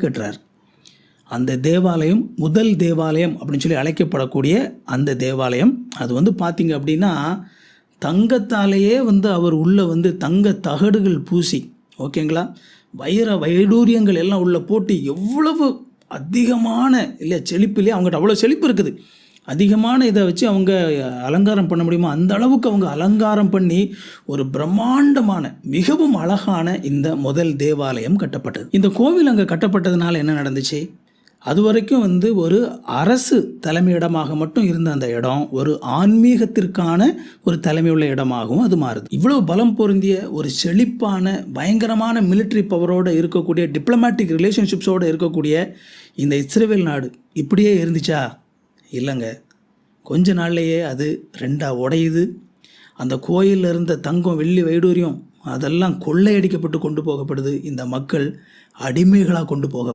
கட்டுறார். அந்த தேவாலயம் முதல் தேவாலயம் அப்படின்னு சொல்லி அழைக்கப்படக்கூடிய அந்த தேவாலயம் அது பார்த்திங்க அப்படின்னா தங்கத்தாலேயே அவர் உள்ளே தங்க தகடுகள் பூசி, ஓகேங்களா, வைடூரியங்கள் எல்லாம் உள்ளே போட்டு எவ்வளவு அதிகமான இல்லையா செழிப்புலேயே அவங்ககிட்ட அவ்வளோ செழிப்பு இருக்குது. அதிகமான இதை வச்சு அவங்க அலங்காரம் பண்ண முடியுமா அந்த அளவுக்கு அவங்க அலங்காரம் பண்ணி ஒரு பிரம்மாண்டமான மிகவும் அழகான இந்த முதல் தேவாலயம் கட்டப்பட்டது. இந்த கோவில் அங்கே கட்டப்பட்டதுனால என்ன நடந்துச்சு, அது வரைக்கும் ஒரு அரசு தலைமையிடமாக மட்டும் இருந்த அந்த இடம் ஒரு ஆன்மீகத்திற்கான ஒரு தலைமையுள்ள இடமாகவும் அது மாறுது. இவ்வளவு பலம் பொருந்திய ஒரு செழிப்பான பயங்கரமான மிலிட்ரி பவரோடு இருக்கக்கூடிய டிப்ளமேட்டிக் ரிலேஷன்ஷிப்ஸோடு இருக்கக்கூடிய இந்த இஸ்ரேல் நாடு இப்படியே இருந்துச்சா? இல்லைங்க. கொஞ்ச நாள்லையே அது ரெண்டாக உடையுது. அந்த கோயிலில் இருந்த தங்கம் வெள்ளி வைடூரியம் அதெல்லாம் கொள்ளையடிக்கப்பட்டு கொண்டு போகப்படுது. இந்த மக்கள் அடிமைகளாக கொண்டு போக